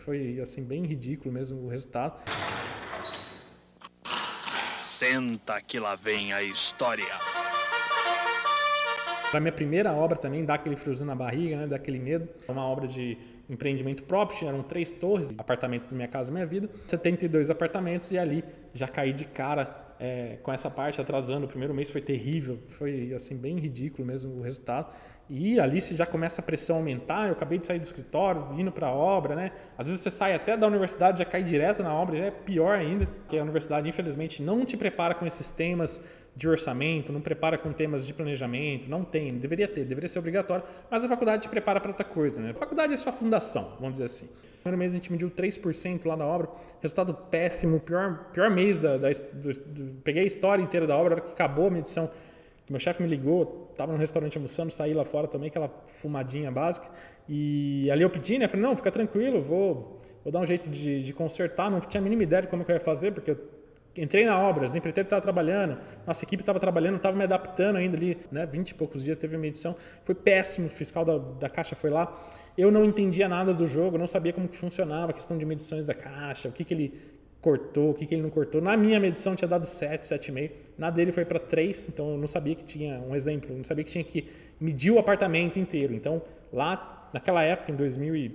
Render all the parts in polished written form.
Foi assim bem ridículo mesmo o resultado. Senta que lá vem a história. Para minha primeira obra também, dá aquele friozinho na barriga, né? Dá aquele medo. É uma obra de empreendimento próprio, eram 3 torres, apartamentos da Minha Casa Minha Vida, 72 apartamentos, e ali já caí de cara com essa parte, atrasando. O primeiro mês foi terrível, foi assim bem ridículo mesmo o resultado. E ali se já começa a pressão a aumentar. Eu acabei de sair do escritório, indo para a obra, né? Às vezes você sai até da universidade, já cai direto na obra, é pior ainda, porque a universidade infelizmente não te prepara com esses temas de orçamento, não prepara com temas de planejamento, não tem, deveria ser obrigatório, mas a faculdade te prepara para outra coisa, né? A faculdade é sua fundação, vamos dizer assim. No primeiro mês a gente mediu 3% lá na obra, resultado péssimo, pior mês peguei a história inteira da obra, a hora que acabou a medição, meu chefe me ligou, estava no restaurante almoçando, saí lá fora também, aquela fumadinha básica, e ali eu pedi, né? Falei, não, fica tranquilo, vou dar um jeito de consertar, não tinha a mínima ideia de como que eu ia fazer, porque eu entrei na obra, os empreiteiros estavam trabalhando, nossa equipe estava trabalhando, estava me adaptando ainda ali, né? 20 e poucos dias teve a medição, foi péssimo, o fiscal da Caixa foi lá, eu não entendia nada do jogo, não sabia como que funcionava a questão de medições da Caixa, o que ele cortou, o que ele não cortou. Na minha medição tinha dado 7, 7,5, na dele foi para 3, então eu não sabia que tinha, um exemplo, eu não sabia que tinha que medir o apartamento inteiro. Então lá, naquela época, em 2000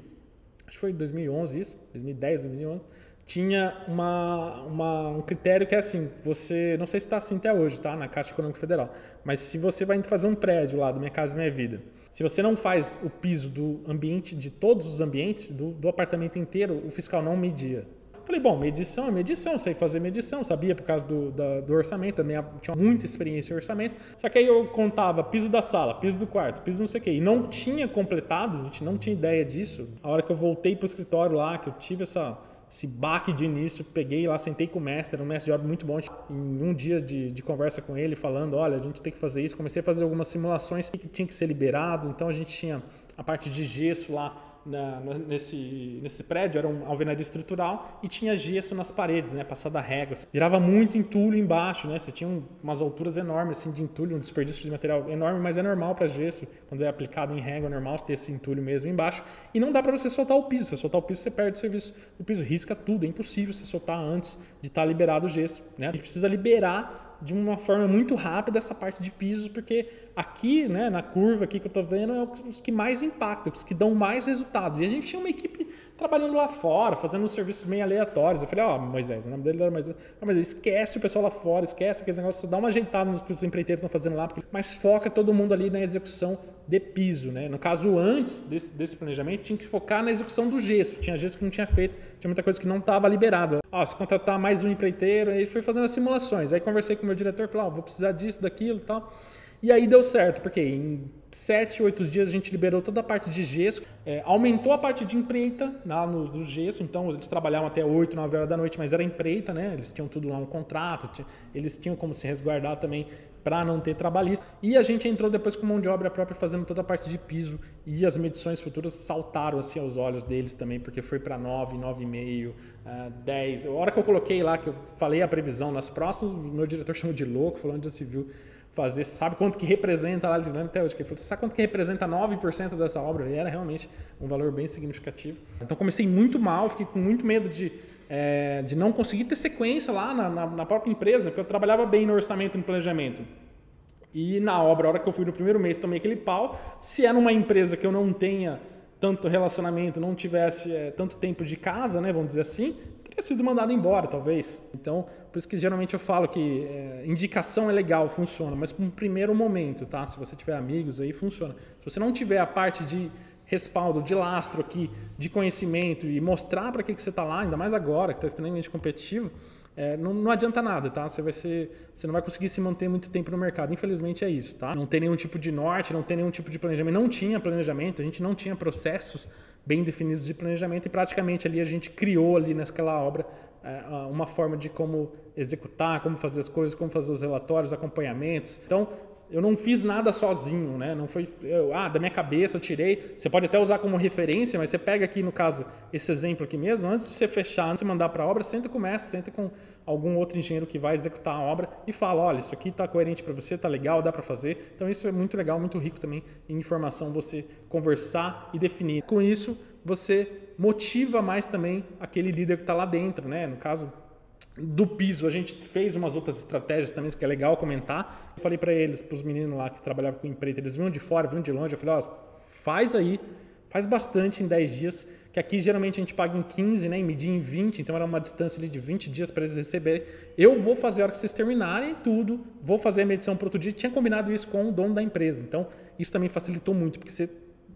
acho que foi 2011 isso, 2010, 2011, tinha um critério que é assim, você, não sei se está assim até hoje, tá? Na Caixa Econômica Federal, mas se você vai fazer um prédio lá do Minha Casa Minha Vida, se você não faz o piso do ambiente, de todos os ambientes, do apartamento inteiro, o fiscal não media. Falei, bom, medição é medição, sei fazer medição, sabia por causa do orçamento, também tinha muita experiência em orçamento, só que aí eu contava piso da sala, piso do quarto, piso não sei o quê, e não tinha completado, a gente não tinha ideia disso. A hora que eu voltei para o escritório lá, que eu tive esse baque de início, peguei lá, sentei com o mestre, era um mestre de obra muito bom, em um dia de conversa com ele, falando, olha, a gente tem que fazer isso, comecei a fazer algumas simulações que tinha que ser liberado, então a gente tinha a parte de gesso lá, nesse prédio era uma alvenaria estrutural e tinha gesso nas paredes, né, passada a régua. Virava muito entulho embaixo, né? Você tinha umas alturas enormes assim de entulho, um desperdício de material enorme, mas é normal para gesso, quando é aplicado em régua, é normal ter esse entulho mesmo embaixo. E não dá para você soltar o piso. Se você soltar o piso, você perde o serviço do piso, risca tudo, é impossível você soltar antes de estar liberado o gesso, né? A gente precisa liberar de uma forma muito rápida essa parte de pisos, porque aqui, né, na curva aqui que eu tô vendo, é os que mais impactam, os que dão mais resultado. E a gente tinha uma equipe trabalhando lá fora, fazendo uns serviços bem aleatórios. Eu falei, Moisés, o nome dele era Moisés. Mas esquece o pessoal lá fora, esquece aquele negócio, dá uma ajeitada no que os empreiteiros estão fazendo lá, mas foca todo mundo ali na execução de piso, né? No caso, antes desse planejamento, tinha que se focar na execução do gesso. Tinha gesso que não tinha feito, tinha muita coisa que não estava liberado. Se contratar mais um empreiteiro, aí foi fazendo as simulações. Aí conversei com o meu diretor, falei, vou precisar disso, daquilo e tal. E aí deu certo, porque em 7, 8 dias a gente liberou toda a parte de gesso, aumentou a parte de empreita lá no gesso, então eles trabalhavam até 8, 9 horas da noite, mas era empreita, né? Eles tinham tudo lá um contrato, eles tinham como se resguardar também para não ter trabalhista. E a gente entrou depois com mão de obra própria fazendo toda a parte de piso e as medições futuras saltaram assim aos olhos deles também, porque foi para 9, 9,5, 10. A hora que eu coloquei lá, que eu falei a previsão nas próximas, meu diretor chamou de louco, falando de civil, fazer, sabe quanto que representa lá, até hoje, que ele falou, sabe quanto que representa 9% dessa obra? E era realmente um valor bem significativo. Então comecei muito mal, fiquei com muito medo de não conseguir ter sequência lá na própria empresa, porque eu trabalhava bem no orçamento e no planejamento. E na obra, a hora que eu fui no primeiro mês, tomei aquele pau. Se é numa empresa que eu não tenha tanto relacionamento, não tivesse tanto tempo de casa, né, vamos dizer assim, teria sido mandado embora, talvez. Então, por isso que geralmente eu falo que indicação é legal, funciona, mas para um primeiro momento, tá? Se você tiver amigos aí, funciona. Se você não tiver a parte de respaldo, de lastro aqui, de conhecimento e mostrar para que você está lá, ainda mais agora, que está extremamente competitivo, não adianta nada, tá? Você não vai conseguir se manter muito tempo no mercado. Infelizmente é isso, tá? Não tem nenhum tipo de norte, não tem nenhum tipo de planejamento. Não tinha planejamento, a gente não tinha processos bem definidos de planejamento e praticamente ali a gente criou ali naquela obra uma forma de como executar, como fazer as coisas, como fazer os relatórios, acompanhamentos. Então, eu não fiz nada sozinho, né? Não foi da minha cabeça eu tirei. Você pode até usar como referência, mas você pega aqui, no caso, esse exemplo aqui mesmo, antes de você fechar, antes de você mandar para a obra, senta com algum outro engenheiro que vai executar a obra e fala, olha, isso aqui está coerente para você, está legal, dá para fazer. Então isso é muito legal, muito rico também em informação, você conversar e definir. Com isso, você motiva mais também aquele líder que está lá dentro, né? No caso do piso, a gente fez umas outras estratégias também, que é legal comentar. Eu falei para eles, para os meninos lá que trabalhavam com empreita, eles vinham de fora, vinham de longe, eu falei, ó, faz aí, faz bastante em 10 dias, que aqui geralmente a gente paga em 15, né, e medir em 20, então era uma distância ali de 20 dias para eles receberem. Eu vou fazer a hora que vocês terminarem tudo, vou fazer a medição para outro dia. Tinha combinado isso com o dono da empresa, então isso também facilitou muito, porque você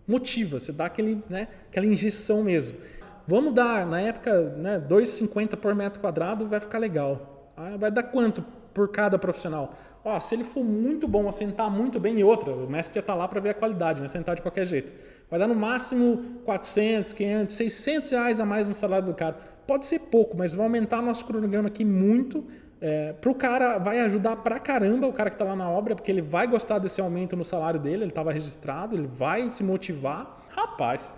motiva, você dá aquele, né, aquela injeção mesmo. Vamos dar, na época, né, 2,50 por metro quadrado, vai ficar legal. Vai dar quanto por cada profissional? Ó, se ele for muito bom, assentar muito bem, e outra, o mestre já está lá para ver a qualidade, né? Sentar de qualquer jeito. Vai dar no máximo 400, 500, 600 reais a mais no salário do cara. Pode ser pouco, mas vai aumentar nosso cronograma aqui muito. Para o cara, vai ajudar pra caramba o cara que está lá na obra, porque ele vai gostar desse aumento no salário dele, ele estava registrado, ele vai se motivar. Rapaz,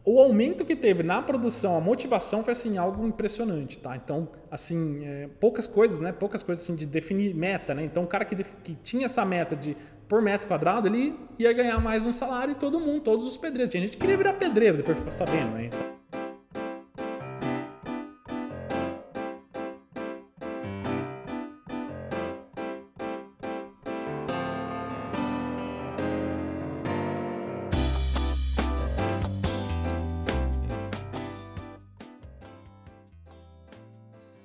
o aumento que teve na produção, a motivação foi assim, algo impressionante, tá? Então, assim, poucas coisas, né? Poucas coisas assim de definir meta, né? Então, o cara que tinha essa meta de por metro quadrado, ele ia ganhar mais um salário e todo mundo, todos os pedreiros. Tinha gente que queria virar pedreiro, depois ficou sabendo, né?